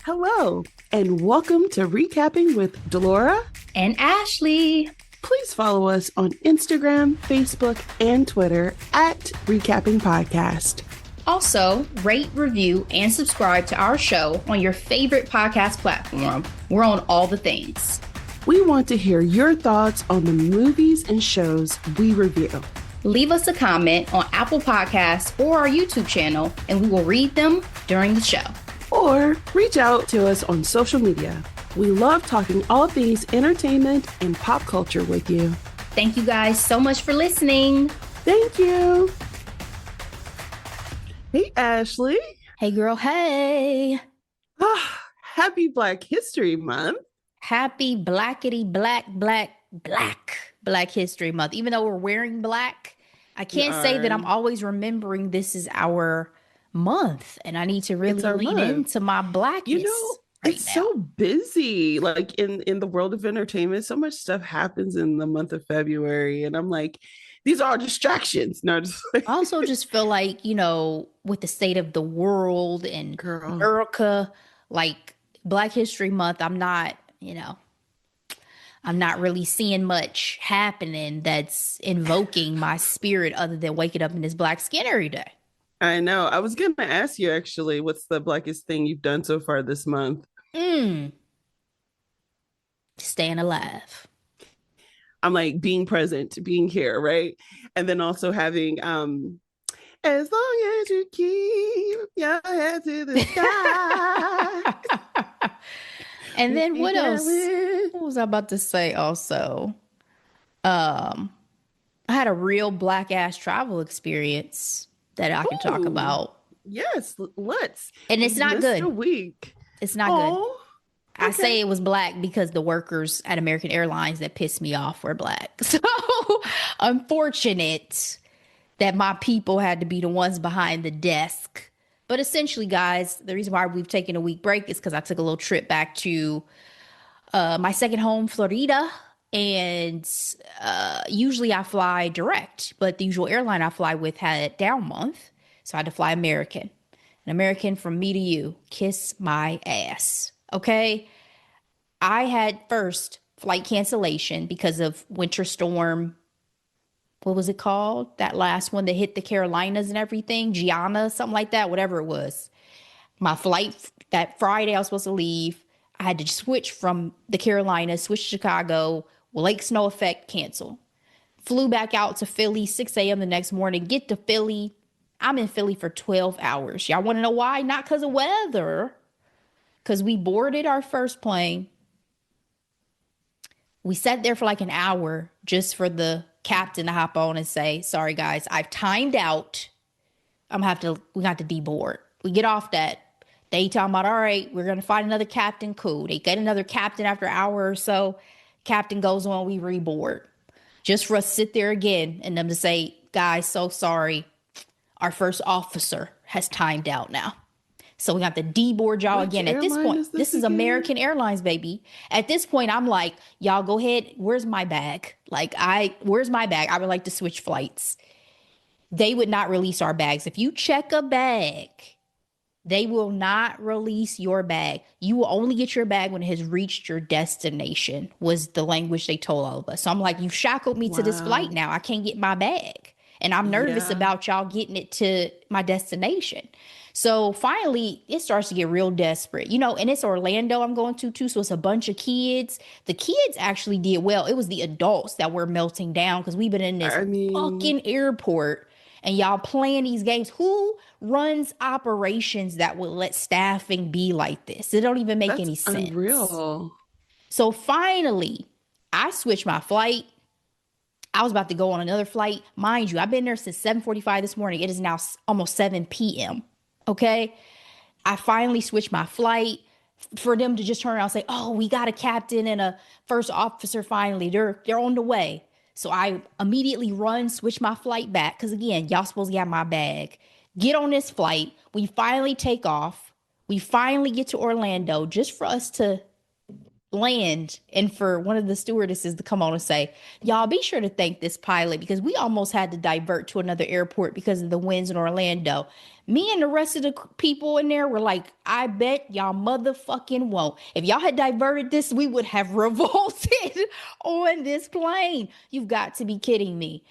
Hello, and welcome to Recapping with Delora and Ashley. Please follow us on Instagram, Facebook, and Twitter at Recapping Podcast. Also, rate, review, and subscribe to our show on your favorite podcast platform. We're on all the things. We want to hear your thoughts on the movies and shows we review. Leave us a comment on Apple Podcasts or our YouTube channel, and we will read them during the show. Or reach out to us on social media. We love talking all things entertainment and pop culture with you. Thank you guys so much for listening. Thank you. Hey, Ashley. Hey, girl. Hey. Happy Black History Month. Happy blackity Black History Month. Even though we're wearing black, I can't say that I'm always remembering this is our month, and I need to really lean into my blackness. It's so busy, like in the world of entertainment. So much stuff happens in the month of February, and I'm like, these are distractions. No, just like... I also just feel like, with the state of the world and America, like Black History Month, I'm not really seeing much happening that's invoking my spirit other than waking up in this black skin every day. I know. I was going to ask you, actually, what's the blackest thing you've done so far this month? Staying alive. I'm like being present, being here, right? And then also having, as long as you keep your head to the sky. And then what else? What was I about to say also? I had a real black ass travel experience that I can talk about. Yes, let's. And it's not good. A week. It's not good. Okay. I say it was black because the workers at American Airlines that pissed me off were black. So unfortunate that my people had to be the ones behind the desk. But essentially, guys, the reason why we've taken a week break is because I took a little trip back to my second home, Florida. And usually I fly direct, but the usual airline I fly with had a down month. So I had to fly American. An American from me to you. Kiss my ass. Okay? I had first flight cancellation because of winter storm. What was it called? That last one that hit the Carolinas and everything. Gianna, something like that, whatever it was. My flight that Friday I was supposed to leave. I had to switch from the Carolinas, switch to Chicago. Lake snow effect, cancel. Flew back out to Philly, 6 a.m. the next morning. Get to Philly. I'm in Philly for 12 hours. Y'all want to know why? Not because of weather. Because we boarded our first plane. We sat there for like an hour just for the captain to hop on and say, sorry, guys, I've timed out. We got to deboard. We get off that. They talking about, all right, we're going to find another captain. Cool. They get another captain after an hour or so. Captain goes on, we reboard. Just for us to sit there again and them to say, guys, so sorry. Our first officer has timed out now. So we have to deboard y'all again. At this point, this is American Airlines, baby. At this point, I'm like, y'all go ahead. Where's my bag? Where's my bag? I would like to switch flights. They would not release our bags. If you check a bag, they will not release your bag. You will only get your bag when it has reached your destination, was the language they told all of us. So I'm like, you've shackled me to this flight now. I can't get my bag. And I'm nervous about y'all getting it to my destination. So finally, it starts to get real desperate, and it's Orlando I'm going to too. So it's a bunch of kids. The kids actually did well. It was the adults that were melting down because we've been in this fucking airport. And y'all playing these games. Who runs operations that would let staffing be like this? It don't even make any sense. Unreal. So finally, I switched my flight. I was about to go on another flight. Mind you, I've been there since 7:45 this morning. It is now almost 7 p.m. Okay? I finally switched my flight for them to just turn around and say, oh, we got a captain and a first officer finally. They're on the way. So I immediately switch my flight back. Because again, y'all supposed to have my bag. Get on this flight. We finally take off. We finally get to Orlando just for us to land and for one of the stewardesses to come on and say, y'all be sure to thank this pilot because we almost had to divert to another airport because of the winds in Orlando. Me and the rest of the people in there were like, I bet y'all motherfucking won't. If y'all had diverted this, we would have revolted on this plane. You've got to be kidding me.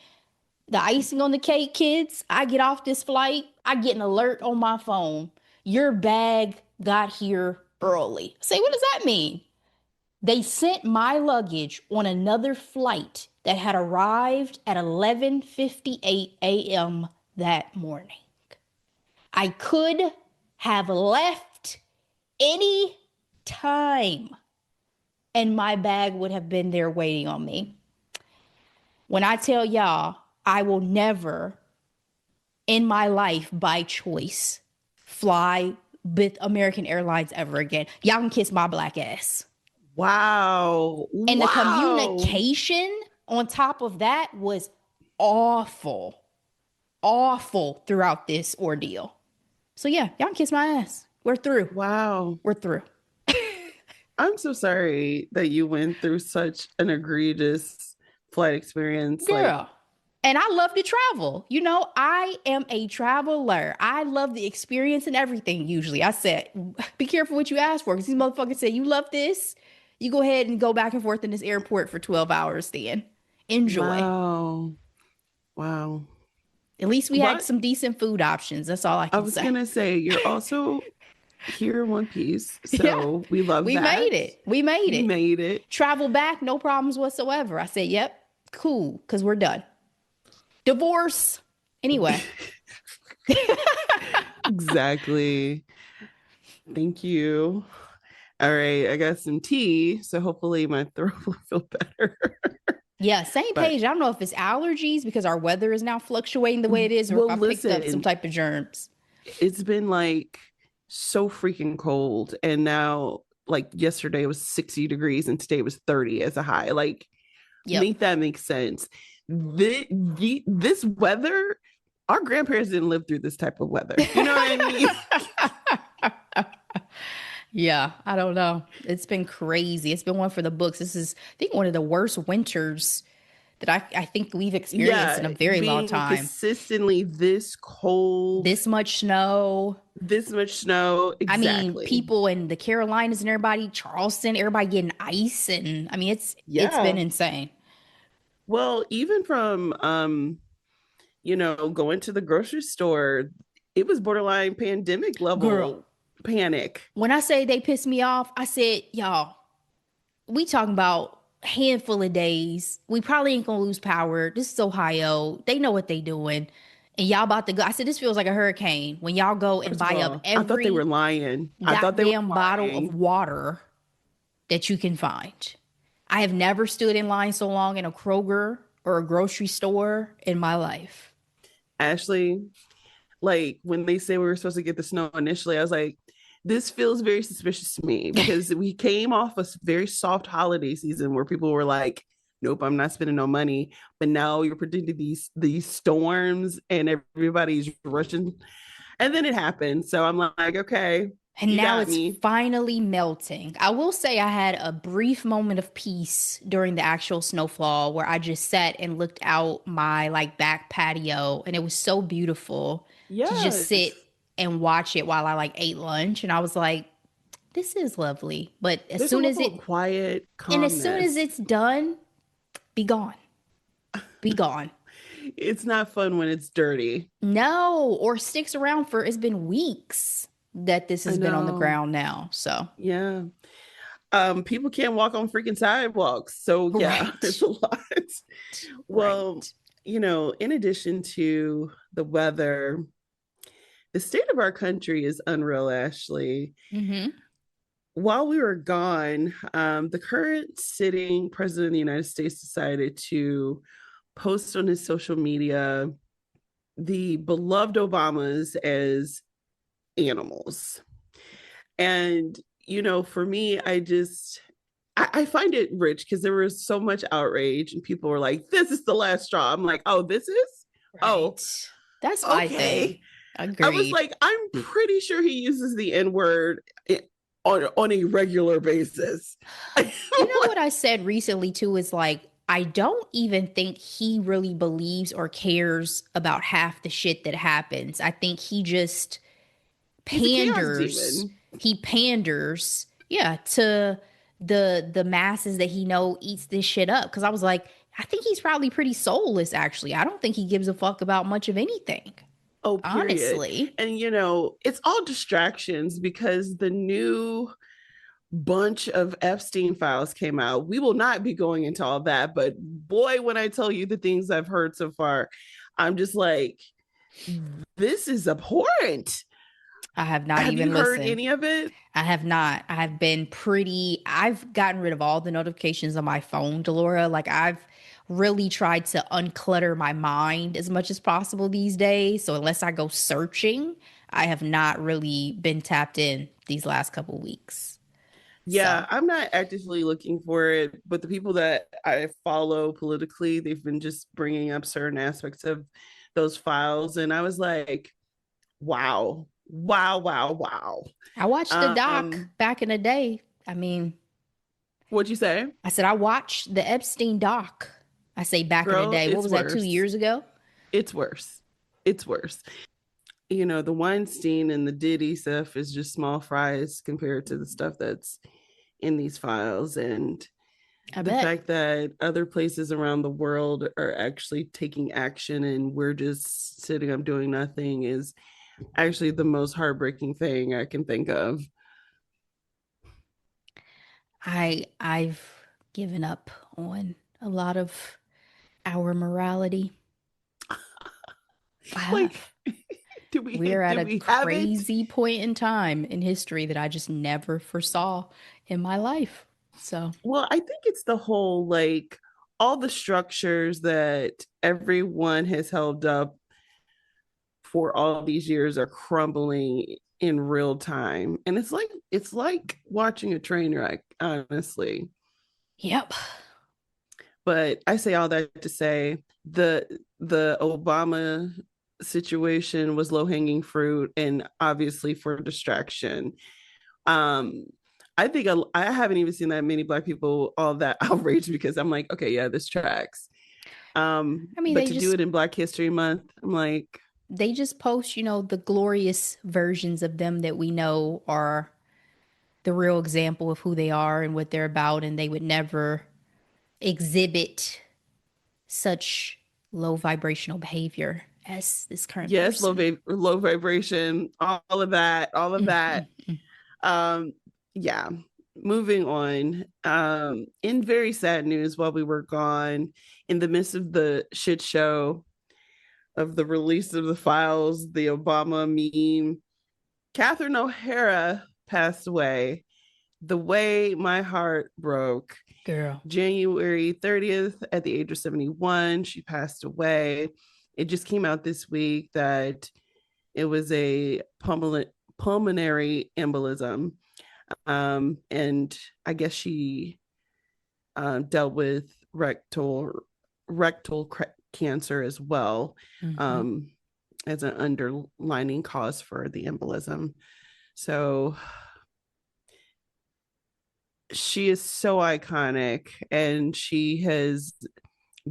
The icing on the cake, kids, I get off this flight, I get an alert on my phone. Your bag got here early. Say, what does that mean? They sent my luggage on another flight that had arrived at 11:58 a.m. that morning. I could have left any time and my bag would have been there waiting on me. When I tell y'all, I will never in my life by choice fly with American Airlines ever again. Y'all can kiss my black ass. Wow. And the communication on top of that was awful throughout this ordeal. So yeah, y'all can kiss my ass. We're through. Wow. We're through. I'm so sorry that you went through such an egregious flight experience. Girl. And I love to travel. You know, I am a traveler. I love the experience and everything usually. I said, be careful what you ask for because these motherfuckers say, you love this? You go ahead and go back and forth in this airport for 12 hours then. Enjoy. Wow. At least we had some decent food options. That's all I can say. I was going to say, you're also here in one piece. So we love that. We made it. Travel back, no problems whatsoever. I said, yep, cool, because we're done. Divorce. Anyway. Exactly. Thank you. All right. I got some tea. So hopefully my throat will feel better. Yeah, same page. I don't know if it's allergies because our weather is now fluctuating the way it is, or if I picked up some type of germs. It's been like so freaking cold. And now, like yesterday was 60 degrees and today was 30 as a high. Like, make that make sense. This weather, our grandparents didn't live through this type of weather. You know what I mean? Yeah, I don't know. It's been crazy. It's been one for the books. This is, I think, one of the worst winters that I think we've experienced in a very long time. Consistently this cold. This much snow. Exactly. I mean, people in the Carolinas and everybody, Charleston, everybody getting ice. And I mean, it's been insane. Well, even from, going to the grocery store, it was borderline pandemic level panic. When I say they pissed me off, I said, y'all, we talking about a handful of days. We probably ain't gonna lose power. This is Ohio. They know what they doing. And y'all about to go. I said, this feels like a hurricane. When y'all go and buy up every I thought they were lying. Goddamn bottle of water that you can find. I have never stood in line so long in a Kroger or a grocery store in my life. Ashley, like when they say we were supposed to get the snow initially, I was like, this feels very suspicious to me because we came off a very soft holiday season where people were like, nope, I'm not spending no money. But now you're predicting these storms and everybody's rushing. And then it happened. So I'm like, okay. And now it's finally melting. I will say I had a brief moment of peace during the actual snowfall where I just sat and looked out my back patio and it was so beautiful to just sit and watch it while I ate lunch. And I was like, this is lovely. But as soon as quiet calmness. And as soon as it's done, be gone. Be gone. It's not fun when it's dirty. No, or sticks around for, it's been weeks that this has been on the ground now. So yeah. People can't walk on freaking sidewalks. So yeah, it's a lot. Well, in addition to the weather, the state of our country is unreal, Ashley. Mm-hmm. While we were gone, the current sitting president of the United States decided to post on his social media the beloved Obamas as animals. And, for me, I find it rich because there was so much outrage and people were like, this is the last straw. I'm like, oh, this is? Right. Oh, that's my thing. Agreed. I was like, I'm pretty sure he uses the N-word on a regular basis. You know what I said recently too is like, I don't even think he really believes or cares about half the shit that happens. I think he just He's a chaos panders. demon. He panders, yeah, to the masses that he know eats this shit up. Cause I was like, I think he's probably pretty soulless actually. I don't think he gives a fuck about much of anything. Oh, period. Honestly. And it's all distractions because the new bunch of Epstein files came out. We will not be going into all that, but boy, when I tell you the things I've heard so far, I'm just like, this is abhorrent. I have not Have you even heard listened. any of it? I have not. I have been I've gotten rid of all the notifications on my phone, Delora. Like I've really tried to unclutter my mind as much as possible these days. So unless I go searching, I have not really been tapped in these last couple weeks. Yeah, So I'm not actively looking for it, but the people that I follow politically, they've been just bringing up certain aspects of those files. And I was like, wow, wow, wow, wow. I watched the doc Um, back in the day. I mean, what'd you say? I said I watched the Epstein doc. I say back in the Girl, day. What it's was that, two worse. years ago? It's worse. It's worse. The Weinstein and the Diddy stuff is just small fries compared to the stuff that's in these files. And I the bet. fact that other places around the world are actually taking action and we're just sitting up doing nothing is actually the most heartbreaking thing I can think of. I've given up on a lot of our morality. I Like, have. do we We're at do a we have it? crazy point in time in history that I just never foresaw in my life. So, Well, I think it's the whole like all the structures that everyone has held up for all these years are crumbling in real time. And it's like watching a train wreck, honestly. yep. But I say all that to say the Obama situation was low hanging fruit and obviously for distraction. Um, I think I haven't even seen that many Black people all that outraged because I'm like, okay, yeah, this tracks. I mean, But to do it in Black History Month, I'm like, they just post, the glorious versions of them that we know are the real example of who they are and what they're about, and they would never exhibit such low vibrational behavior as this current yes, person. low vibration, all of that, all of Mm, that. mm, mm. Um, yeah. Moving on. In very sad news, while we were gone, in the midst of the shit show of the release of the files, the Obama meme, Catherine O'Hara passed away. The way my heart broke. Girl. January 30th, at the age of 71, she passed away. It just came out this week that it was a pulmonary embolism. And I guess she dealt with rectal cancer as well, Hmm. um, as an underlining cause for the embolism. So she is so iconic, and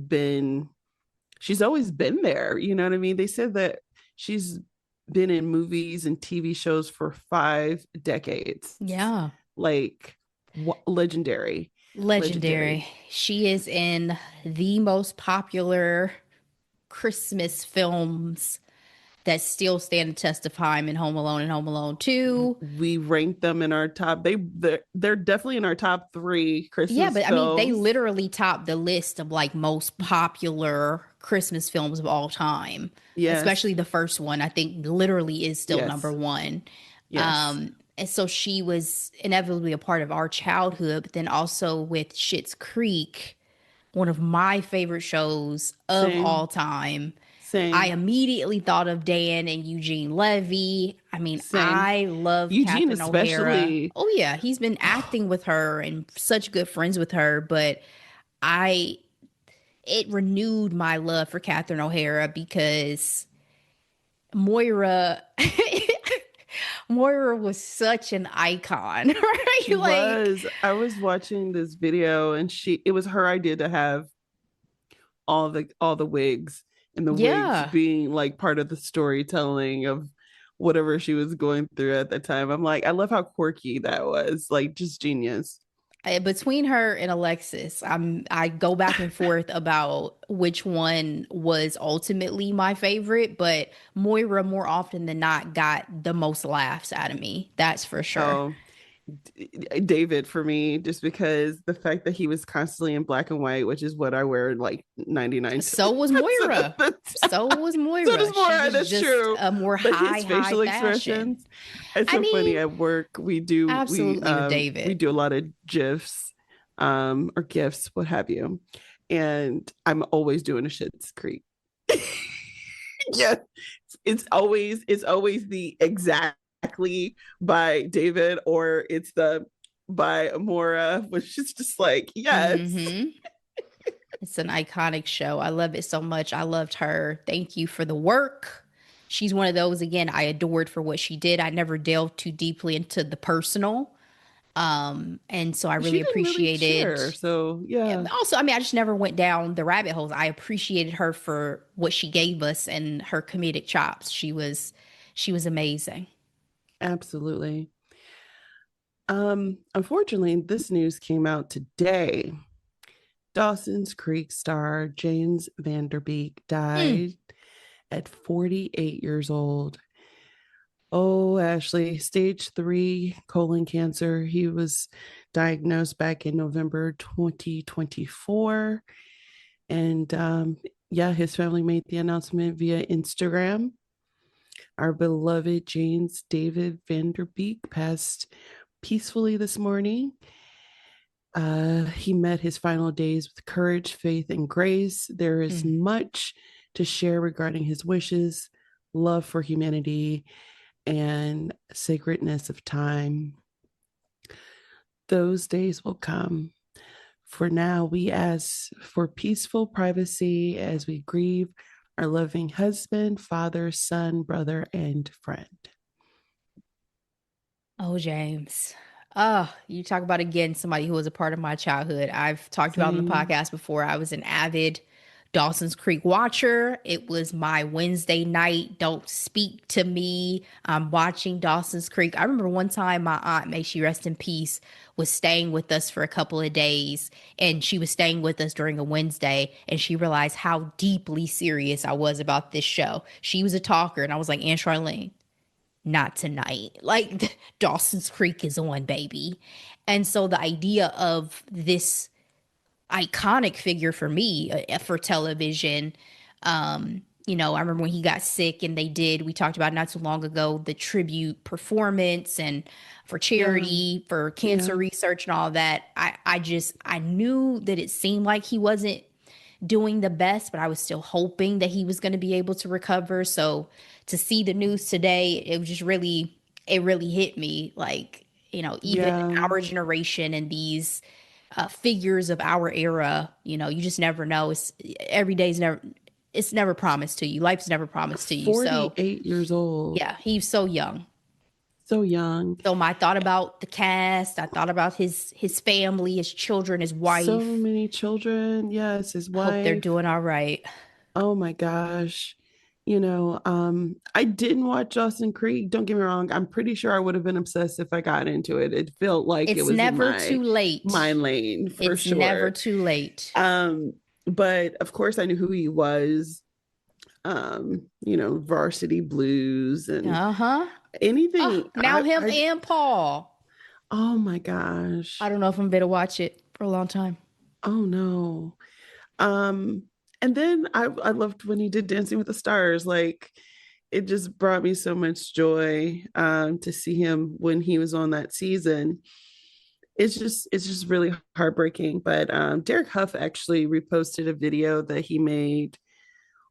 been she's always been there. You know what I mean? They said that she's been in movies and TV shows for 5 decades. Yeah. Like legendary, Legendary. legendary. She is in the most popular Christmas films that still stand the test of time in Home Alone and Home Alone 2. We rank them in our top. They're definitely in our top three Yeah, Christmas but I mean, they films. literally top the list of like most popular Christmas films of all time, Yes, especially the first one. I think literally is still number yes, one. yes. And so she was inevitably a part of our childhood, but then also with Schitt's Creek, one of my favorite shows of all Same, time. I same, immediately thought of Dan and Eugene Levy. I mean, same. I love Eugene, Catherine O'Hara. especially. Oh yeah, he's been acting with her and such good friends with her, but I it renewed my love for Catherine O'Hara because Moira Moira was such an icon, right? She Like, was. I was watching this video and it was her idea to have all the wigs, and the wigs yeah. being like part of the storytelling of whatever she was going through at the time. I'm like, I love how quirky that was. Like, just genius. Between her and Alexis, I go back and forth about which one was ultimately my favorite, but Moira more often than not got the most laughs out of me. That's for sure. Oh, David for me, just because the fact that he was constantly in black and white, which is what I wear like 99 So was percent of Moira. the time. So was So does Moira. She Mora, was that's just true. a more But his high facial fashion. expressions, it's I so funny. mean, At work, we do absolutely with we David. do a lot of gifs, or gifs, what have you. And I'm always doing a Shit's Creek. Yeah, it's always the exactly by David, or it's the by Amora, which is just like, yes. Hmm. It's an iconic show. I love it so much. I loved her. Thank you for the work. She's one of those, again, I adored for what she did. I never delved too deeply into the personal. And so I She really didn't really appreciated. share, so yeah. Also, I mean, I just never went down the rabbit holes. I appreciated her for what she gave us and her comedic chops. She was amazing. Absolutely. Unfortunately, this news came out today. Dawson's Creek star James Vanderbeek Mm. died at 48 years old. Oh, Ashley, stage 3 colon cancer. He was diagnosed back in November 2024. And yeah, his family made the announcement via Instagram. Our beloved James David Vanderbeek passed peacefully this morning. He met his final days with courage, faith, and grace. There is Mm. much to share regarding his wishes, love for humanity, and sacredness of time. Those days will come. For now, we ask for peaceful privacy as we grieve our loving husband, father, son, brother, and friend. Oh, James. Oh, you talk about again somebody who was a part of my childhood. I've talked about on the Same. podcast before. I was an avid Dawson's Creek watcher. It was my Wednesday night. Don't speak to me. I'm watching Dawson's Creek. I remember one time my aunt, may she rest in peace, was staying with us for a couple of days, and she was staying with us during a Wednesday, and she realized how deeply serious I was about this show. She was a talker, and I was like, Aunt Charlene, not tonight. Like, Dawson's Creek is on, baby. And so the idea of this iconic figure for me, for television, I remember when he got sick and we talked about not too long ago, the tribute performance and for Yeah. charity, for cancer Yeah. research and all that. I knew that it seemed like he wasn't doing the best, but I was still hoping that he was going to be able to recover. So to see the news today, it really hit me. Like, even Yeah. our generation and these figures of our era, you just never know. Every day's never, it's never promised to you. Life's never promised to you. So 48 years old. yeah, he's so young. So young. So I thought about the cast. I thought about his family, his children, his So wife. many children. Yes, his Hope they're wife. doing all right. Oh my gosh. I didn't watch Dawson Creek. Don't get me wrong. I'm pretty sure I would have been obsessed if I got into it. It felt like it It's was in never my too late. lane for It's never sure. too late. But of course I knew who he was. Varsity Blues and Uh-huh. Oh, anything. now him and Paul. Oh my gosh. I don't know if I'm gonna watch it for a long time. Oh no. Um, and then I loved when he did Dancing with the Stars. Like, it just brought me so much joy to see him when he was on that season. It's just really heartbreaking. But Derek Huff actually reposted a video that he made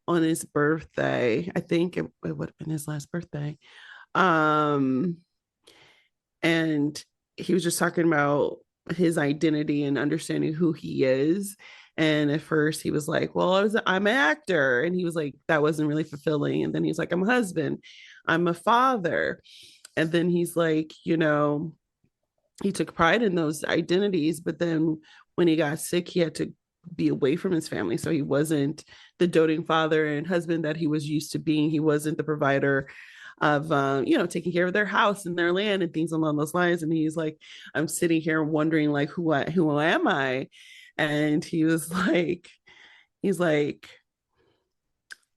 on his birthday. I think it would have been his last birthday. Um, and he was just talking about his identity and understanding who he is. And at first he was like, well, I'm an actor. And he was like, that wasn't really fulfilling. And then he was like, I'm a husband, I'm a father. And then he's like, he took pride in those identities, but then when he got sick, he had to be away from his family. So he wasn't the doting father and husband that he was used to being. He wasn't the provider of taking care of their house and their land and things along those lines. And he's like, I'm sitting here wondering like who am I? And he's like,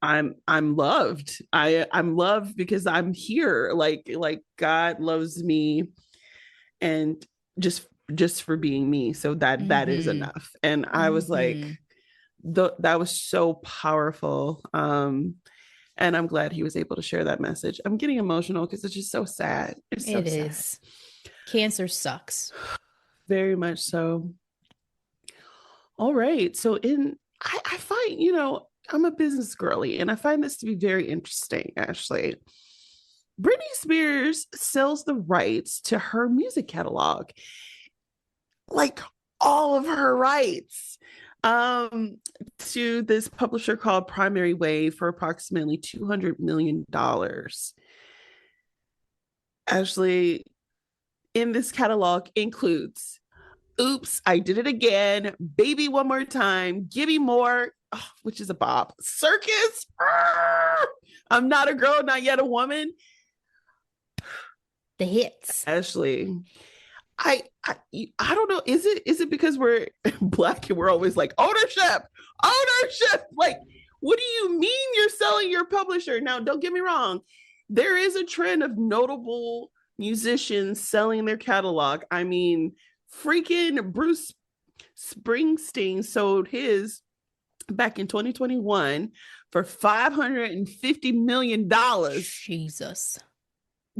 I'm loved. I'm loved because I'm here. Like God loves me, and just for being me. So that is Mm-hmm. enough. And I was like, Mm-hmm. that was so powerful. And I'm glad he was able to share that message. I'm getting emotional because it's just so sad. It's so It sad. is. Cancer sucks. Very much so. All right. So I find, I'm a business girly and I find this to be very interesting, Ashley. Britney Spears sells the rights to her music catalog, like all of her rights, um, to this publisher called Primary Wave for approximately $200 million. Ashley, in this catalog includes Oops, I Did It Again, Baby One More Time, Give Me More, which is a bop, Circus, I'm Not a Girl, Not Yet a Woman. The hits. Ashley, I, I I don't know. Is it because we're black and we're always like ownership? Like, what do you mean you're selling your publisher? Now, don't get me wrong. There is a trend of notable musicians selling their catalog. I mean, freaking Bruce Springsteen sold his back in 2021 for $550 million. Jesus.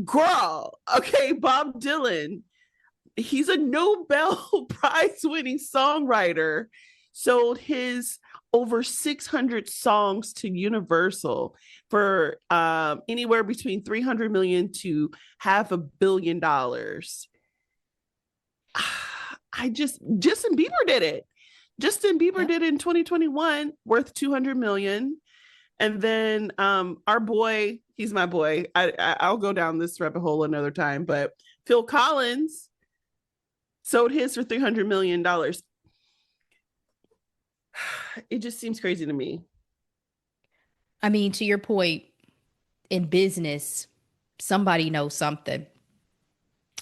Girl, okay, Bob Dylan, he's a Nobel Prize winning songwriter, sold his over 600 songs to Universal for anywhere between 300 million to $500 million. Justin Bieber did it. Justin Bieber Yep. did it in 2021, worth 200 million. And then our boy, he's my boy. I'll go down this rabbit hole another time, but Phil Collins sold his for $300 million. It just seems crazy to me. I mean, to your point, in business, somebody knows something.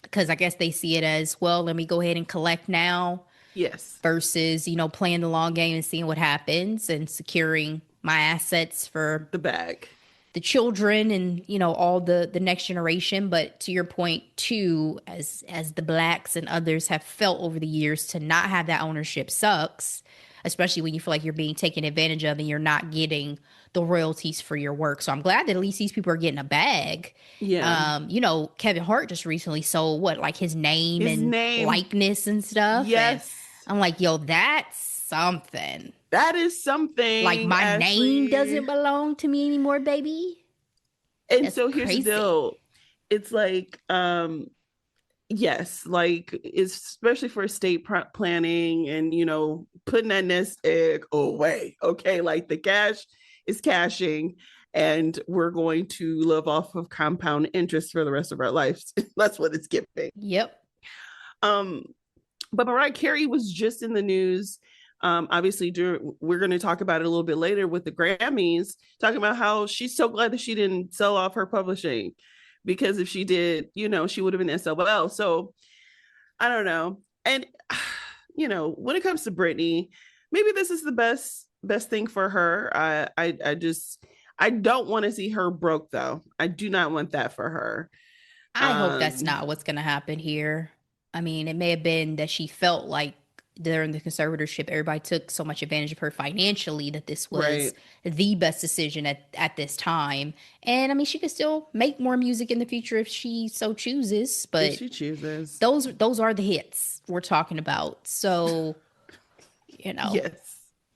Because I guess they see it as, well, let me go ahead and collect now Yes, versus, playing the long game and seeing what happens and securing my assets for the bag. the children and, all the next generation. But to your point too, as the blacks and others have felt over the years, to not have that ownership sucks, especially when you feel like you're being taken advantage of and you're not getting the royalties for your work. So I'm glad that at least these people are getting a bag. Yeah, Kevin Hart just recently sold like his name his and name. likeness and stuff. And Yes, I'm like, yo, that's something. that is Like something, my name Ashley. doesn't belong to me anymore, baby. And That's so here's the crazy. deal. It's like, yes, like especially for estate planning and putting that nest egg away. Okay, like the cash is cashing, and we're going to live off of compound interest for the rest of our lives. That's what it's giving. Yep. Um, but Mariah Carey was just in the news. Obviously, we're going to talk about it a little bit later with the Grammys, talking about how she's so glad that she didn't sell off her publishing, because if she did, she would have been SOL. So I don't know. And when it comes to Britney, maybe this is the best thing for her. I don't want to see her broke though. I do not want that for her. I hope that's Um, not what's going to happen here. I mean, it may have been that she felt like during the conservatorship, everybody took so much advantage of her financially that this was right. the best decision at this time. And I mean, she could still make more music in the future if she so chooses, If but she chooses. those are the hits we're talking about. So, you know, Yes,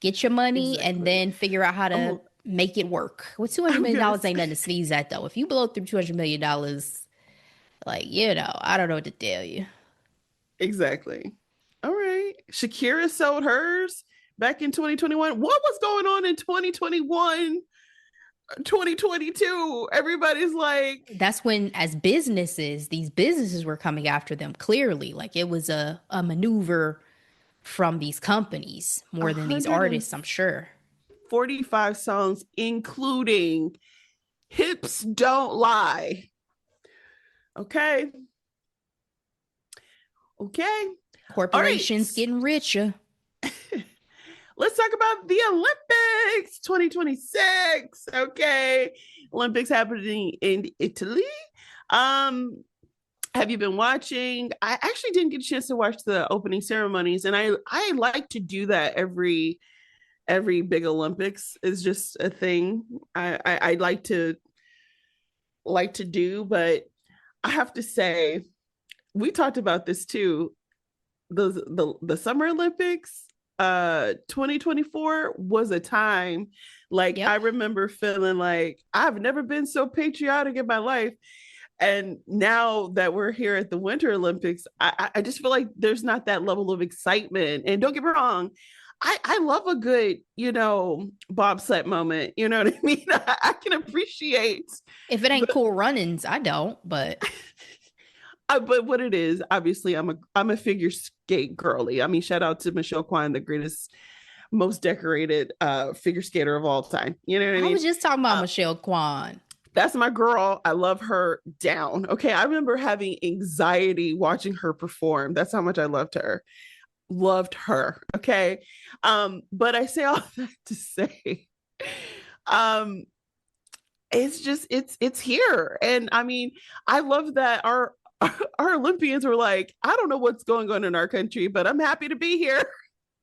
get your money and exactly. then figure out how to I'm make it work. With $200 I'm million gonna dollars ain't say nothing to sneeze at though. If you blow through $200 million, like, I don't know what to tell you. exactly. All right. Shakira sold hers back in 2021. What was going on in 2021 2022. Everybody's like, That's when, as businesses, these businesses were coming after them clearly. Like it was a maneuver from these companies more than these artists, I'm sure. 145 songs, including Hips Don't Lie. Okay. Okay. All right. Corporations getting richer. Let's talk about the Olympics 2026. Okay. Olympics happening in Italy. Have you been watching? I actually didn't get a chance to watch the opening ceremonies, and I like to do that every big Olympics. Is just a thing I like to do, but I have to say, we talked about this too. The Summer Olympics 2024 was a time, like, Yep. I remember feeling like I've never been so patriotic in my life. And now that we're here at the Winter Olympics, I just feel like there's not that level of excitement. And don't get me wrong, I love a good, bobsled moment. You know what I mean? I can appreciate If it ain't the, Cool Runnings, I don't, but but what it is, obviously, I'm a figure skate girly. I mean, shout out to Michelle Kwan, the greatest, most decorated figure skater of all time. You know what I I mean? was just talking about Uh, Michelle Kwan. that's my girl. I love her down. Okay, I remember having anxiety watching her perform. That's how much I loved her. Loved her. Okay, but I say all that to say, um, it's just it's here, and I mean, I love that our Olympians were like, I don't know what's going on in our country, but I'm happy to be here.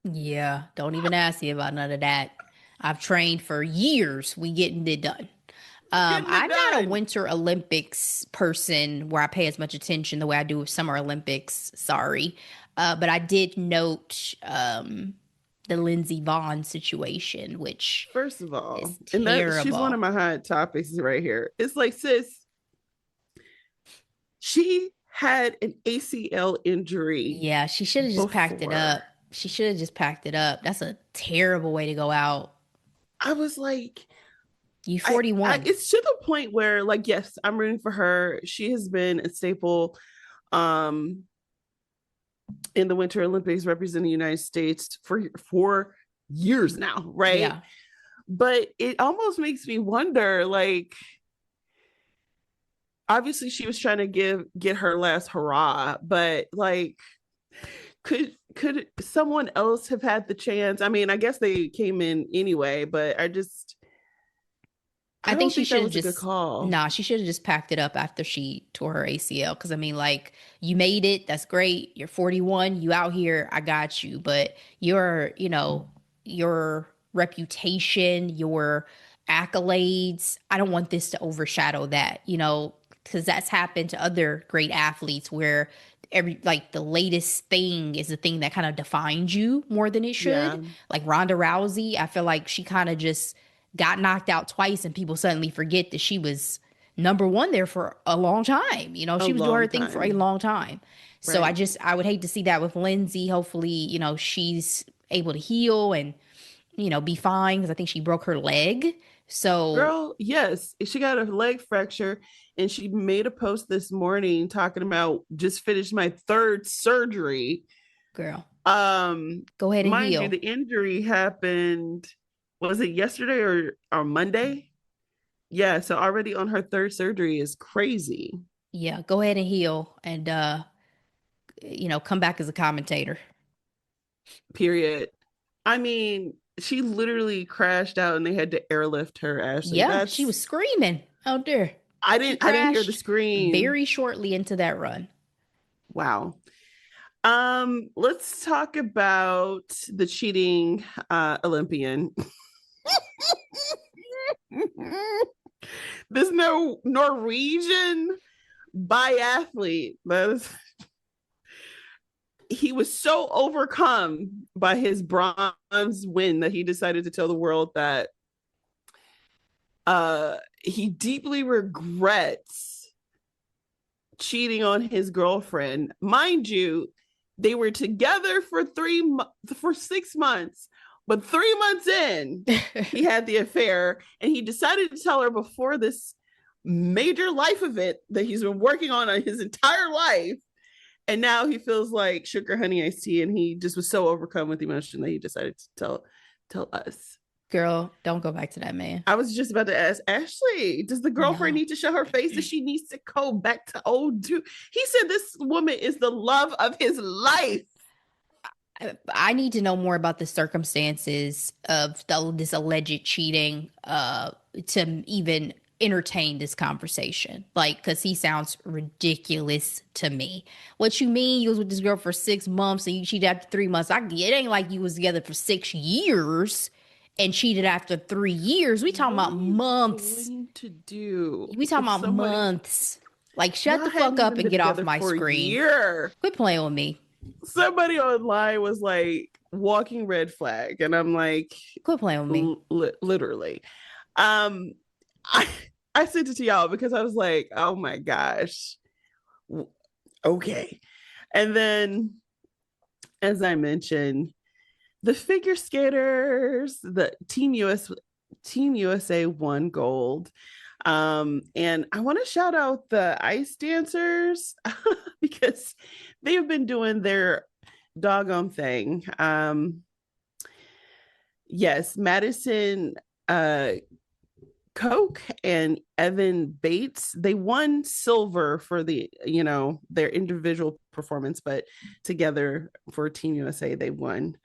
Yeah, don't even ask me about none of that. I've trained for years. We getting it done. Getting it I'm not a done. Winter Olympics person where I pay as much attention the way I do with Summer Olympics. Sorry. But I did note the Lindsey Vonn situation, which First of all, is and that she's one of terrible. my hot topics right here. It's like, sis, she had an ACL injury Yeah, she should have just packed it before. up. She should have just packed it up. That's a terrible way to go out. I was like, You I 41. it's to the point where, like, yes, I'm rooting for her. She has been a staple um in the Winter Olympics, representing the United States for years now, right? Yeah. But it almost makes me wonder, like, obviously she was trying to get her last hurrah, but like, could someone else have had the chance? I mean, I guess they came in anyway, but I I think don't she think that should have was a good just call. nah, she should have just packed it up after she tore her ACL. Cause I mean, like, you made it, that's great. You're 41, you out here, I got you. But your reputation, your accolades, I don't want this to overshadow that, because that's happened to other great athletes where every like the latest thing is the thing that kind of defines you more than it should. Yeah, Like Ronda Rousey, I feel like she kind of just got knocked out twice and people suddenly forget that she was number one there for a long time. a She was doing her long thing for a time, long time. So right? I would hate to see that with Lindsay. Hopefully, she's able to heal and, be fine because I think she broke her leg. So, Girl, yes, she got a leg fracture, and she made a post this morning talking about just finished my third surgery. girl, Um, go ahead and mind you, heal. the injury happened, was it yesterday or Monday? Yeah, so already on her third surgery is crazy. Yeah, go ahead and heal and come back as a commentator. Period. I mean, she literally crashed out and they had to airlift her, Ashley. Yeah, she was That's screaming out there. She I didn't hear the crashed scream. very shortly into that run. Wow. Let's talk about the cheating Olympian. This no Norwegian biathlete. He was so overcome by his bronze win that he decided to tell the world that he deeply regrets cheating on his girlfriend. Mind you, they were together for 6 months, But 3 months in, he had the affair, and he decided to tell her before this major life event that he's been working on his entire life. And now he feels like sugar honey iced tea, and he just was so overcome with emotion that he decided to tell us. Girl, don't go back to that man. I was just about to ask Ashley, does the girlfriend need to show her face? That she needs to go back to old dude? He said this woman is the love of his life. I need to know more about the circumstances of this alleged cheating to even entertain this conversation. Like, because he sounds ridiculous to me. What you mean? You was with this girl for 6 months and you cheated after 3 months. It ain't like you was together for 6 years and cheated after 3 years. We talking about months. To do? We talking about months. Like, shut the fuck up and get off my screen. Quit playing with me. Somebody online was like walking red flag, and I'm like, quit playing with me. Literally. I sent it to y'all because I was like, oh my gosh, okay. And then, as I mentioned, the figure skaters, the Team USA won gold. And I want to shout out the ice dancers because they've been doing their doggone thing. Yes, Madison Koch and Evan Bates, they won silver for their individual performance, but together for Team USA, they won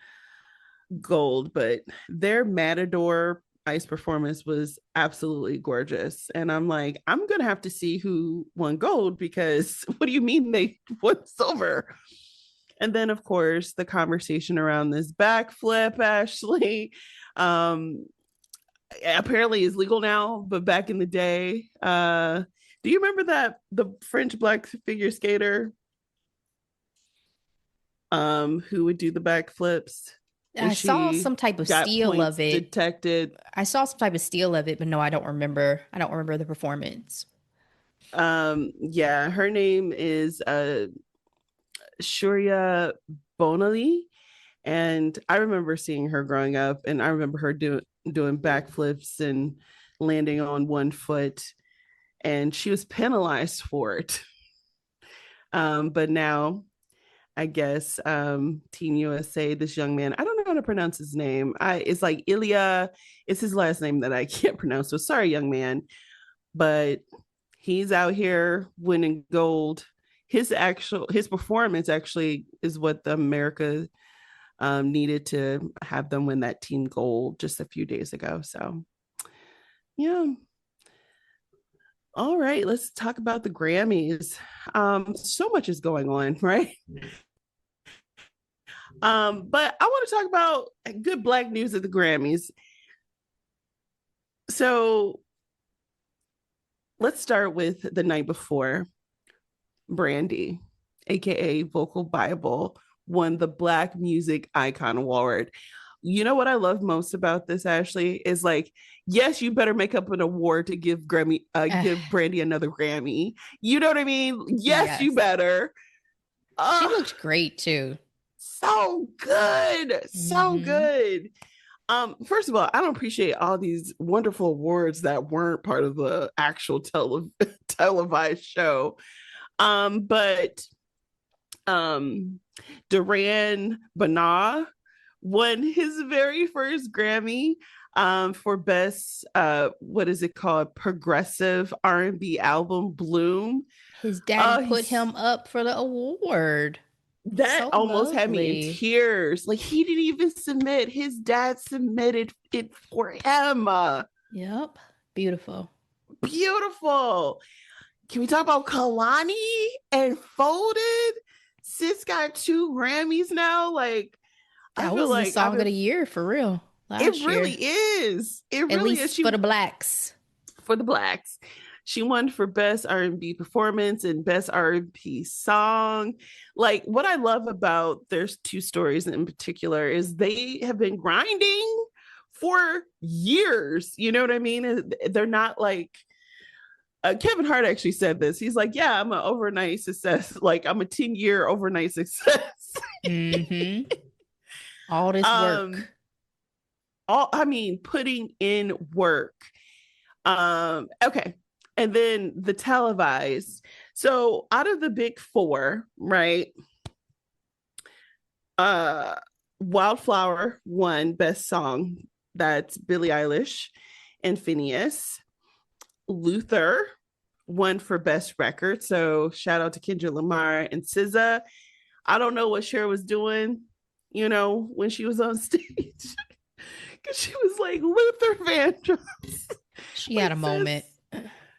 gold. But their Matador ice performance was absolutely gorgeous, and I'm like, I'm gonna have to see who won gold, because what do you mean they won silver? And then of course the conversation around this backflip, Ashley, apparently is legal now, but back in the day, do you remember that the French black figure skater who would do the backflips? I saw some type of steal of it. Detected. I saw some type of steal of it, but no, I don't remember. I don't remember the performance. Yeah, her name is Shuria Bonali, and I remember seeing her growing up, and I remember her doing backflips and landing on one foot, and she was penalized for it. But now, I guess Team USA, this young man, I don't know how to pronounce his name. It's like Ilya. It's his last name that I can't pronounce. So sorry, young man. But he's out here winning gold. His performance actually is what the America needed to have them win that team gold just a few days ago. So yeah. All right, let's talk about the Grammys. So much is going on, right? But I want to talk about good Black news at the Grammys. So let's start with the night before. Brandy, aka Vocal Bible, won the Black Music Icon Award. You know what I love most about this, Ashley, is like, yes, you better make up an award to give Brandy another Grammy. You know what I mean? Yes. You better. She looked great too. So good. So good. First of all, I don't appreciate all these wonderful awards that weren't part of the actual televised show. But Duran Bana won his very first Grammy for best what is it called, progressive R&B album, Bloom. His dad put him up for the award. That so almost lovely. Had me in tears. Like, he didn't even submit. His dad submitted it for him. Yep. Beautiful. Can we talk about Kalani and Folded? Sis got 2 Grammys now. Like, that was the song of the year for real. It really is. It really is. For the Blacks. For the Blacks. She won for best R&B performance and best R&B song. Like, what I love about there's 2 stories in particular is they have been grinding for years. You know what I mean? They're not like, Kevin Hart actually said this. He's like, yeah, I'm an overnight success. Like, I'm a 10-year overnight success. All this work. putting in work. Okay. And then the televised. So out of the big four, right? Uh Wildflower won best song. That's Billie Eilish and Phineas. Luther won for best record. So shout out to Kendrick Lamar and SZA. I don't know what Cher was doing, when she was on stage. Because she was like, Luther Vandross. She had a moment.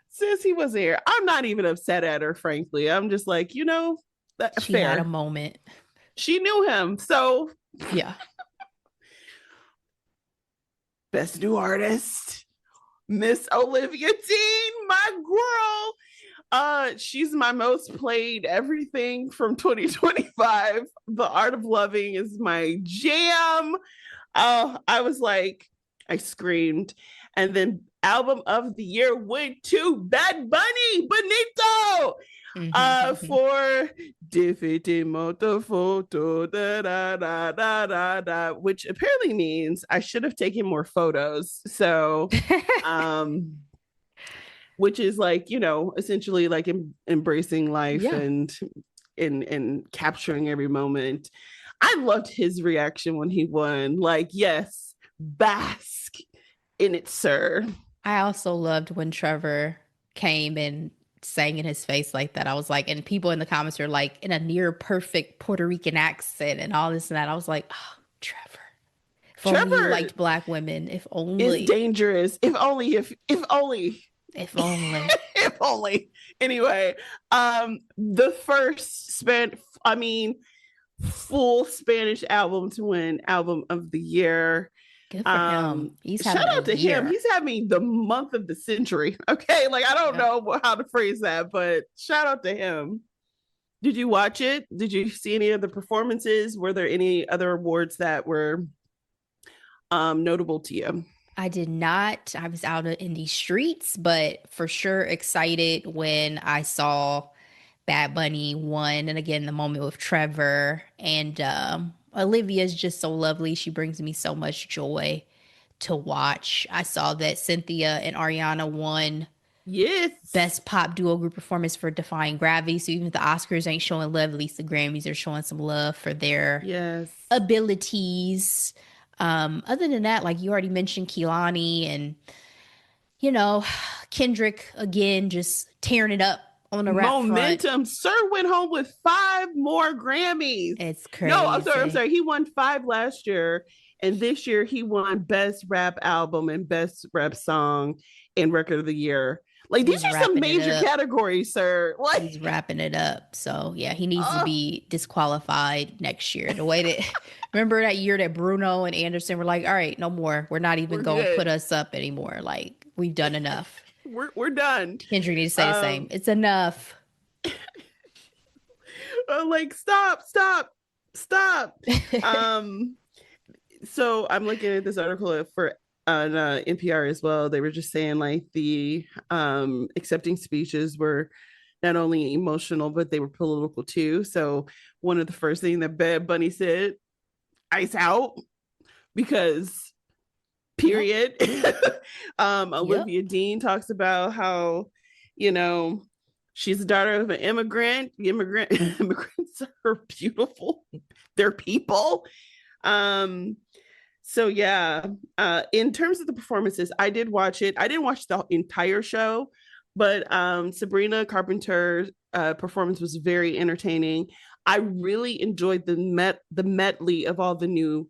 Since he was here, I'm not even upset at her, frankly. I'm just like, she fair. had a moment. She knew him. So, yeah. Best new artist, Miss Olivia Dean, my girl. She's my most played everything from 2025. The Art of Loving is my jam. I was like, I screamed. And then album of the year went to Bad Bunny, Benito, for Diffity Moto Photo, which apparently means I should have taken more photos. So, which is like, essentially like embracing life and capturing every moment. I loved his reaction when he won. Like, yes, bask in it, sir. I also loved when Trevor came and sang in his face like that. I was like, and people in the comments are like, in a near perfect Puerto Rican accent and all this and that. I was like, oh, Trevor. If only you liked Black women. If only. It's dangerous. If only. If only. If only. Anyway, the first full Spanish album to win album of the year. Good for him. Shout out to him. He's having the month of the century. Okay. Like, I don't know how to phrase that, but shout out to him. Did you watch it? Did you see any of the performances? Were there any other awards that were notable to you? I did not. I was out in these streets, but for sure excited when I saw Bad Bunny won. And again, the moment with Trevor and Olivia is just so lovely. She brings me so much joy to watch. I saw that Cynthia and Ariana won Best Pop Duo Group Performance for Defying Gravity. So even if the Oscars ain't showing love, at least the Grammys are showing some love for their abilities. Other than that, like you already mentioned, Kehlani and, Kendrick, again, just tearing it up on the rap momentum front. Sir went home with 5 more Grammys. It's crazy. No, I'm sorry. He won 5 last year, and this year he won Best Rap Album and Best Rap Song and Record of the Year. Like, these are some major categories, sir. Like, he's wrapping it up. So yeah, he needs to be disqualified next year. The way that remember that year that Bruno and Anderson were like, all right, no more. We're not even going to put us up anymore. Like, we've done enough. We're done. Kendrick needs to say the same. It's enough. Like, stop. So I'm looking at this article for on NPR as well. They were just saying like the accepting speeches were not only emotional, but they were political too. So one of the first things that Bad Bunny said, ice out, because period. Olivia Dean talks about how, she's the daughter of an immigrant. Immigrants are beautiful. They're people. So yeah, in terms of the performances, I did watch it. I didn't watch the entire show, but Sabrina Carpenter's performance was very entertaining. I really enjoyed the medley of all the new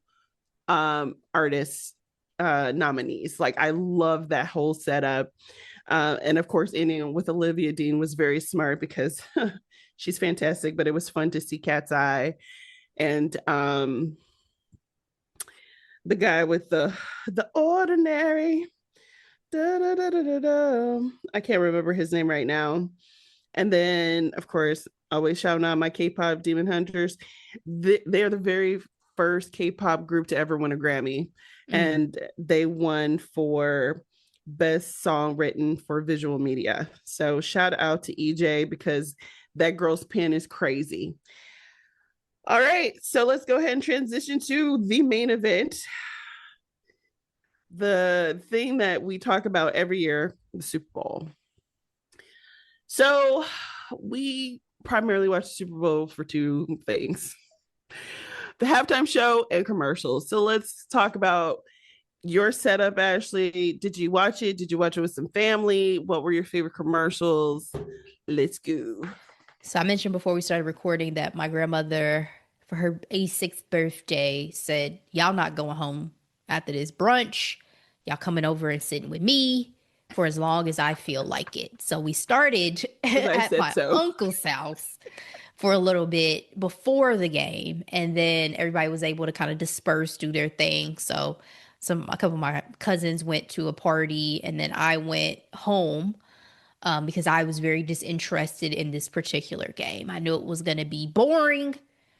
artists nominees. Like, I love that whole setup. And of course, ending with Olivia Dean was very smart because she's fantastic, but it was fun to see Cat's Eye and the guy with the ordinary. I can't remember his name right now. And then, of course, always shouting out my K-pop Demon Hunters. They're the very first K-pop group to ever win a Grammy. And they won for best song written for visual media. So shout out to EJ, because that girl's pen is crazy. All right, so let's go ahead and transition to the main event. the thing that we talk about every year, the Super Bowl. So we primarily watch the Super Bowl for two things: the halftime show and commercials. So let's talk about your setup, Ashley. Did you watch it? Did you watch it with some family? What were your favorite commercials? Let's go. So I mentioned before we started recording that my grandmother, for her 86th birthday, said, "Y'all not going home after this brunch. Y'all coming over and sitting with me for as long as I feel like it." So we started at my uncle's house for a little bit before the game, and then everybody was able to kind of disperse, do their thing. So a couple of my cousins went to a party, and then I went home because I was very disinterested in this particular game. I knew it was going to be boring.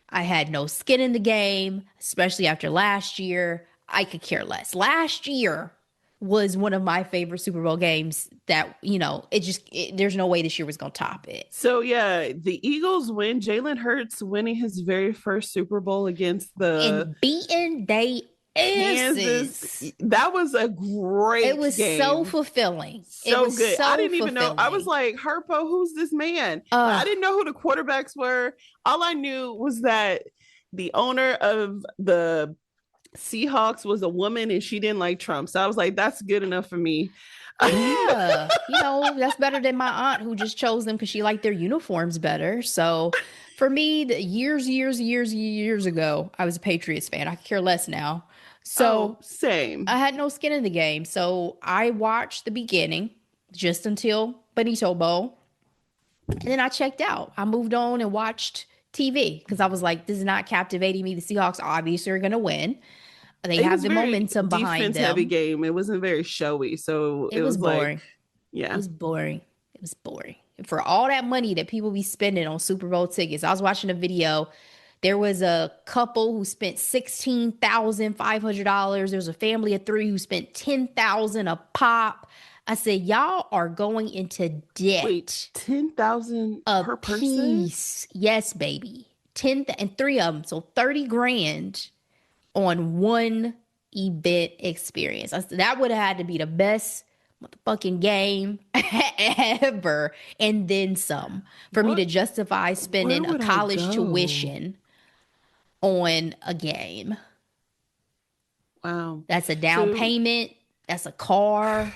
I had no skin in the game, especially after last year. I could care less. Last year was one of my favorite Super Bowl games that, there's no way this year was going to top it. So, yeah, the Eagles win. Jalen Hurts winning his very first Super Bowl against the and beating they Kansas. That was a great game. It was so fulfilling. So good. I didn't even know. I was like, Harpo, who's this man? I didn't know who the quarterbacks were. All I knew was that the owner of the Seahawks was a woman and she didn't like Trump. So I was like, that's good enough for me. Yeah. That's better than my aunt who just chose them because she liked their uniforms better. So for me, years ago, I was a Patriots fan. I could care less now. So same. I had no skin in the game. So I watched the beginning just until Benito Bowl. And then I checked out. I moved on and watched TV because I was like, this is not captivating me. The Seahawks obviously are going to win. They have the momentum behind them. Heavy game. It wasn't very showy. So it was boring. It was boring. It was boring. And for all that money that people be spending on Super Bowl tickets, I was watching a video. There was a couple who spent $16,500. There was a family of three who spent $10,000 a pop. I said, y'all are going into debt. Wait, $10,000 per person? Yes, baby. 10 and three of them, so 30 grand on one event experience. That would have had to be the best motherfucking game ever, and then some for me to justify spending a college tuition on a game. Wow. That's a down payment. That's a car.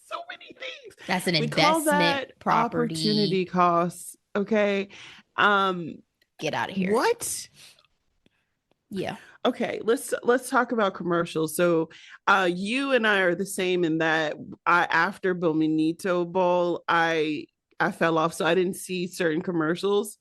So many things. That's an investment property. Opportunity costs. Okay. Get out of here. What? Yeah. Okay, let's talk about commercials. So you and I are the same in that after Benito Bowl, I fell off, so I didn't see certain commercials.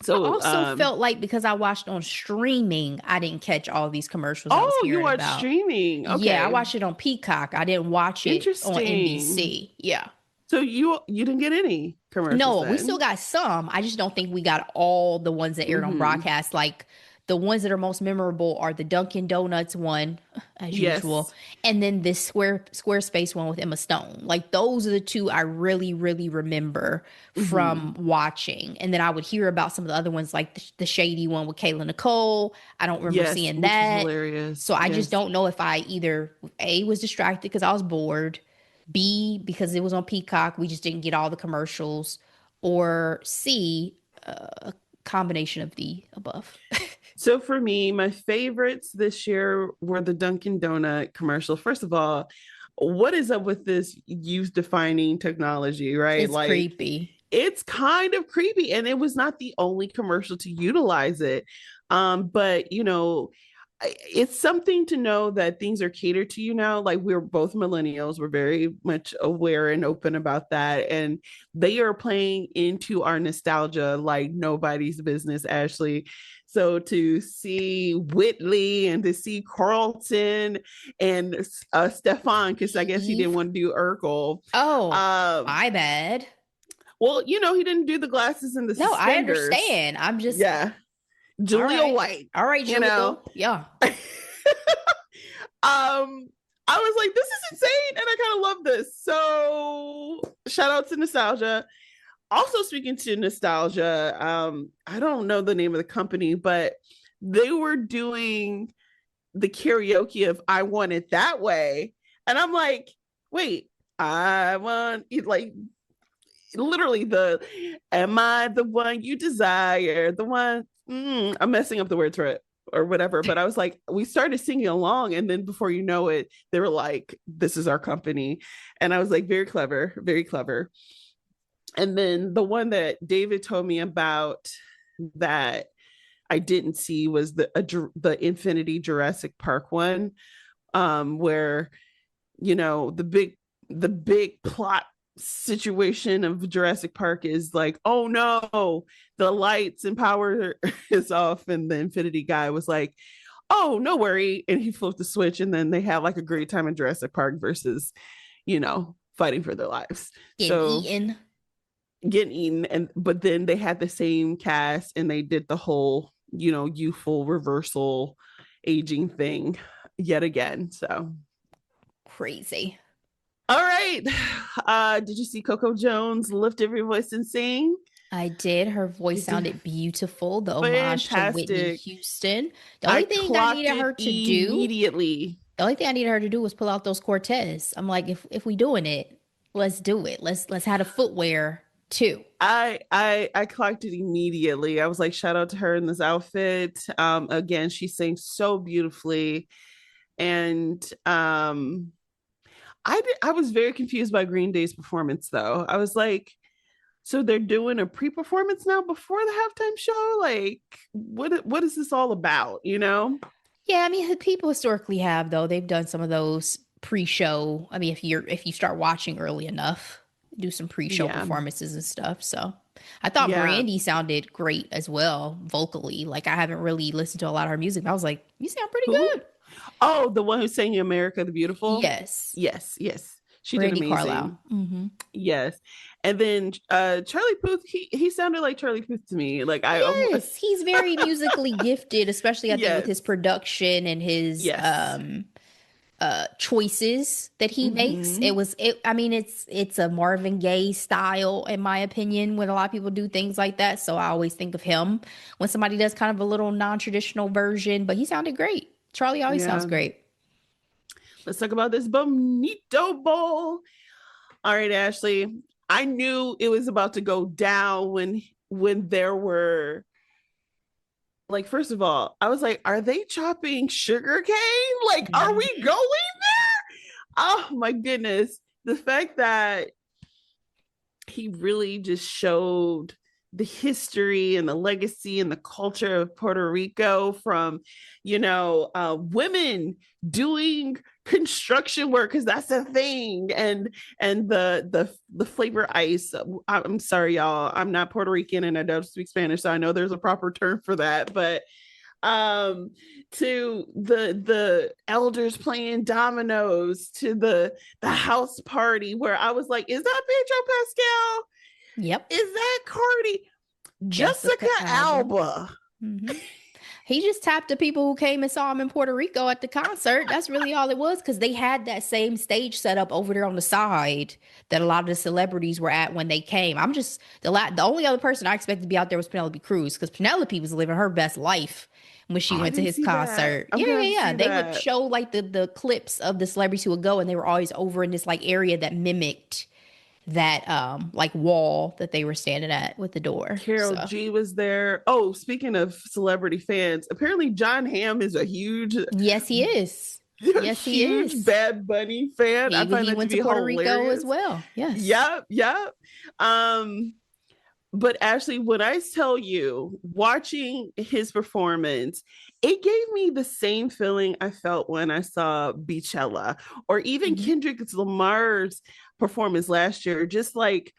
So I also felt like because I watched on streaming, I didn't catch all these commercials. You watched streaming? Okay. Yeah, I watched it on Peacock. I didn't watch it on NBC. Yeah. So you didn't get any commercials? No, then? We still got some. I just don't think we got all the ones that aired on broadcast. Like the ones that are most memorable are the Dunkin' Donuts one, as usual, and then this Squarespace one with Emma Stone. Like those are the two I really, really remember from watching. And then I would hear about some of the other ones, like the shady one with Kayla Nicole. I don't remember seeing that. Hilarious. So I just don't know if I either A, was distracted because I was bored, B, because it was on Peacock, we just didn't get all the commercials, or C, a combination of the above. So for me, my favorites this year were the Dunkin' Donut commercial. First of all, what is up with this youth-defining technology, right? It's creepy. It's kind of creepy, and it was not the only commercial to utilize it. But it's something to know that things are catered to you now. Like, we're both millennials. We're very much aware and open about that. And they are playing into our nostalgia like nobody's business, Ashley. So to see Whitley and to see Carlton and Stefan, because I guess he didn't want to do Urkel. Oh, my bad. Well, he didn't do the glasses and the suspenders. I understand. I'm just... Yeah. Julia White. All right, Julia. Yeah. I was like, this is insane, and I kind of love this. So shout out to nostalgia. Also, speaking to nostalgia, I don't know the name of the company, but they were doing the karaoke of I Want It That Way. And I'm like, wait, I want it, like literally the am I the one you desire? The one I'm messing up the words for it or whatever. But I was like, we started singing along, and then before you know it, they were like, this is our company. And I was like, very clever, very clever. And then the one that David told me about that I didn't see was the Infinity Jurassic Park one, where the big plot situation of Jurassic Park is like, oh no, the lights and power is off, and the Infinity guy was like, oh no worry, and he flipped the switch, and then they have like a great time in Jurassic Park versus, fighting for their lives. Getting eaten, and but then they had the same cast and they did the whole youthful reversal aging thing yet again. So crazy. All right. Did you see Coco Jones lift every voice and sing? I did. Her voice sounded beautiful. The homage to Whitney Houston. The only thing I needed her to do immediately. The only thing I needed her to do was pull out those Cortez. I'm like, if we doing it, let's do it. Let's have the footwear too. I clocked it immediately. I was like, shout out to her in this outfit. Again, she sings so beautifully. And I was very confused by Green Day's performance though. I was like, so they're doing a pre-performance now before the halftime show? Like, what is this all about, Yeah, I mean, people historically have, though. They've done some of those pre-show. I mean, if you start watching early enough, do some pre-show performances and stuff. So I thought Brandy sounded great as well, vocally. Like, I haven't really listened to a lot of her music, but I was like, you sound pretty good. Oh, the one who sang America the Beautiful? Yes. She Brandy did amazing. Carlisle. Mm-hmm. Yes. And then Charlie Puth, he sounded like Charlie Puth to me. Like he's very musically gifted, especially I think with his production and his choices that he makes. It's a Marvin Gaye style, in my opinion, when a lot of people do things like that. So I always think of him when somebody does kind of a little non-traditional version, but he sounded great. Charlie always sounds great. Let's talk about this Benito Bowl. All right, Ashley. I knew it was about to go down when there were, like, first of all, I was like, are they chopping sugar cane? Like, are we going there? Oh my goodness. The fact that he really just showed the history and the legacy and the culture of Puerto Rico from, women doing construction work, because that's a thing, and the flavor ice. I'm sorry, y'all, I'm not Puerto Rican and I don't speak Spanish, so I know there's a proper term for that, but to the elders playing dominoes, to the house party where I was like, is that Pedro Pascal? Yep. Is that Cardi? Jessica Alba. Mm-hmm. He just tapped the people who came and saw him in Puerto Rico at the concert. That's really all it was, because they had that same stage set up over there on the side that a lot of the celebrities were at when they came. I'm just the only other person I expected to be out there was Penelope Cruz, because Penelope was living her best life when she went to his concert. Yeah. They would show like the clips of the celebrities who would go, and they were always over in this like area that mimicked that like wall that they were standing at with the door. Carol G was there. Oh, speaking of celebrity fans, apparently John Hamm is a huge he is Bad Bunny fan. I find he went to Puerto Rico as well. Yep. But Ashley, when I tell you, watching his performance, it gave me the same feeling I felt when I saw Beachella, or even Kendrick Lamar's performance last year. Just like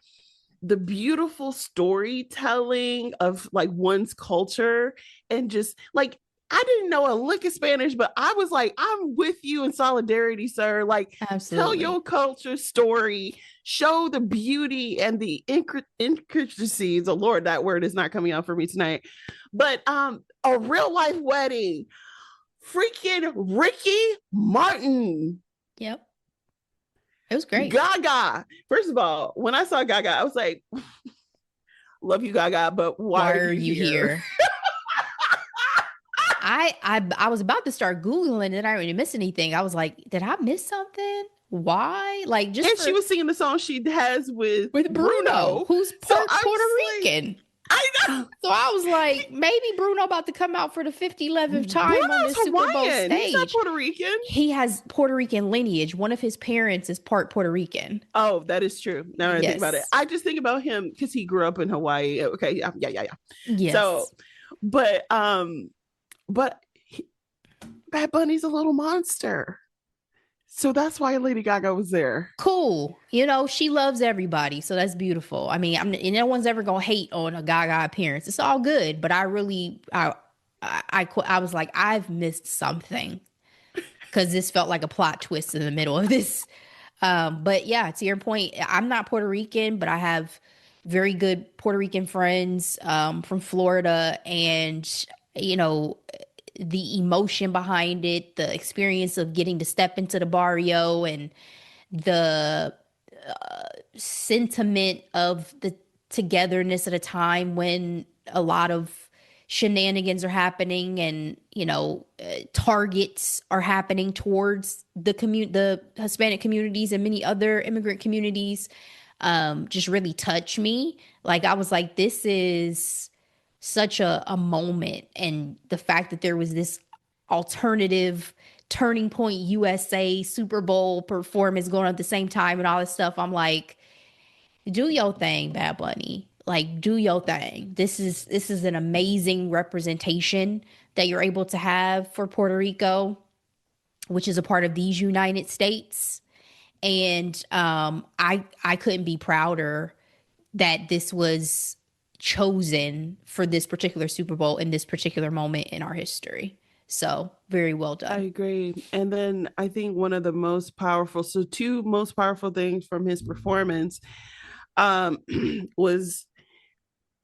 the beautiful storytelling of like one's culture, and just like, I didn't know a lick of Spanish, but I was like, I'm with you in solidarity, sir. Like, Tell your culture story, show the beauty and the intricacies. Oh Lord, that word is not coming out for me tonight. But a real life wedding, freaking Ricky Martin. Yep. It was great. Gaga. First of all, when I saw Gaga, I was like, love you, Gaga, but why are you here? I was about to start Googling and I didn't miss anything. I was like, did I miss something? Why? Like just And she for was singing the song she has with Bruno, Bruno. who's So part I'm Puerto just like, Rican. I know. So I was like, maybe Bruno about to come out for the 11th time on Bruno's this Super Bowl Hawaiian. He's not stage. Puerto Rican. He has Puerto Rican lineage. One of his parents is part Puerto Rican. Oh, that is true. Now I think about it. Yes. I just think about him because he grew up in Hawaii. Okay, yeah. So, Yes. but Bad Bunny's a little monster. So that's why Lady Gaga was there. Cool. You know, she loves everybody. So that's beautiful. I mean, no one's ever going to hate on a Gaga appearance. It's all good. But I was like, I've missed something because this felt like a plot twist in the middle of this. But yeah, to your point, I'm not Puerto Rican, but I have very good Puerto Rican friends from Florida. And, you know, the emotion behind it, the experience of getting to step into the barrio and the sentiment of the togetherness at a time when a lot of shenanigans are happening and targets are happening towards the Hispanic communities and many other immigrant communities just really touch me. Like I was like, this is such a moment, and the fact that there was this alternative Turning Point USA Super Bowl performance going on at the same time and all this stuff. I'm like, do your thing, Bad Bunny. Like, do your thing. This is an amazing representation that you're able to have for Puerto Rico, which is a part of these United States. And I couldn't be prouder that this was chosen for this particular Super Bowl in this particular moment in our history. So very well done. I agree. And then I think one of the most powerful, so two most powerful things from his performance was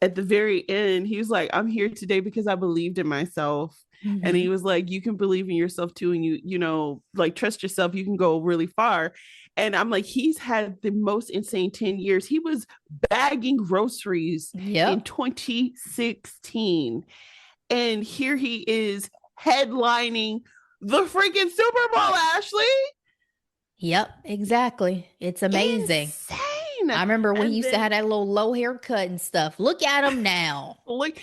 at the very end, he was like, I'm here today because I believed in myself. Mm-hmm. And he was like, you can believe in yourself too. And you know, like trust yourself, you can go really far. And I'm like, he's had the most insane 10 years. He was bagging groceries in 2016. And here he is headlining the freaking Super Bowl, Ashley. Yep, exactly. It's amazing. Insane. I remember when he used to have that little low haircut and stuff. Look at him now. Look,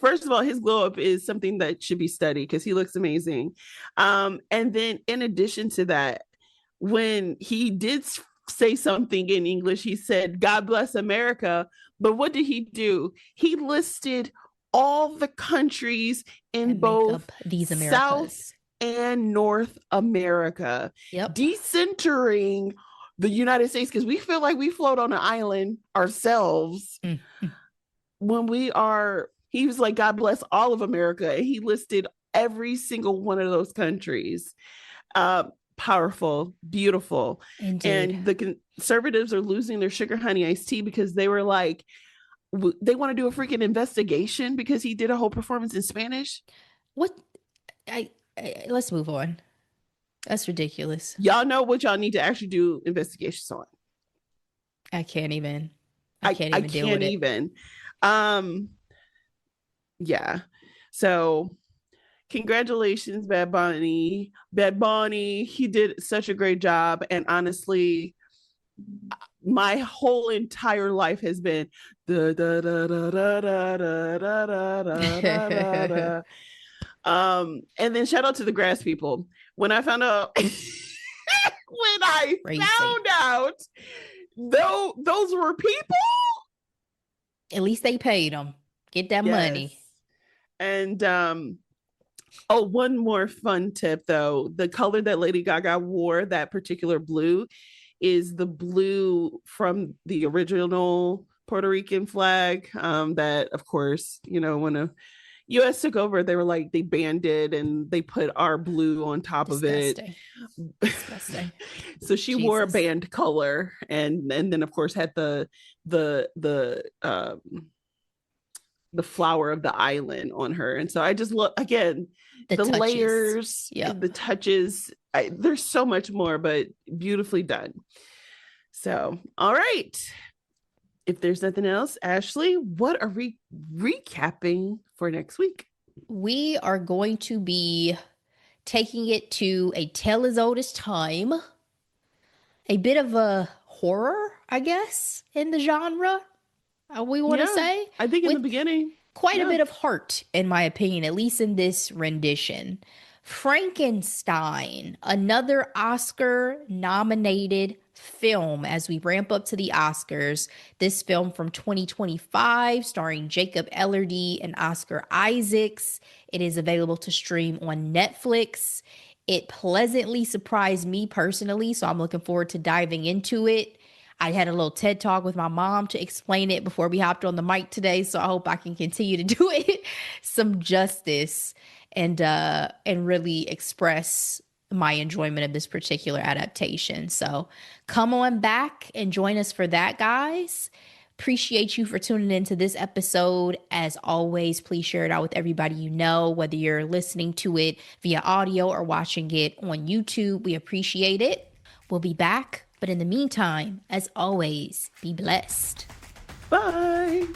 first of all, his glow up is something that should be studied because he looks amazing. And then in addition to that, when he did say something in English, he said, God bless America. But what did he do? He listed all the countries in both these South and North America, decentering the United States, because we feel like we float on an island ourselves. Mm-hmm. When he was like, God bless all of America. And he listed every single one of those countries. Powerful, beautiful. Indeed. And the conservatives are losing their sugar honey iced tea because they were like, they want to do a freaking investigation because he did a whole performance in Spanish. What? Let's move on. That's ridiculous. Y'all know what y'all need to actually do investigations on. I can't even deal with it. Yeah. So congratulations, Bad Bunny. He did such a great job. And honestly, my whole entire life has been and then shout out to the grass people. When I found out those were people, at least they paid them. Get that money. And one more fun tip though. The color that Lady Gaga wore, that particular blue, is the blue from the original Puerto Rican flag. That, of course, when the U.S. took over, they were like, they banned it and they put our blue on top of it. Disgusting. So she wore a banned color, and then of course had the flower of the island on her. And so I just look again, the layers, the touches. There's so much more, but beautifully done. So, all right. If there's nothing else, Ashley, what are we recapping for next week? We are going to be taking it to a tale as old as time, a bit of a horror, I guess, in the genre, we want to Yeah, say, I think in the with beginning. quite a Yeah. bit of heart, in my opinion, at least in this rendition. Frankenstein, another Oscar nominated film as we ramp up to the Oscars. This film from 2025, starring Jacob Elordi and Oscar Isaacs. It is available to stream on Netflix. It pleasantly surprised me personally, so I'm looking forward to diving into it. I had a little TED talk with my mom to explain it before we hopped on the mic today, so I hope I can continue to do it some justice and really express my enjoyment of this particular adaptation. So come on back and join us for that, guys. Appreciate you for tuning into this episode. As always, please share it out with everybody you know, whether you're listening to it via audio or watching it on YouTube. We appreciate it. We'll be back. But in the meantime, as always, be blessed. Bye.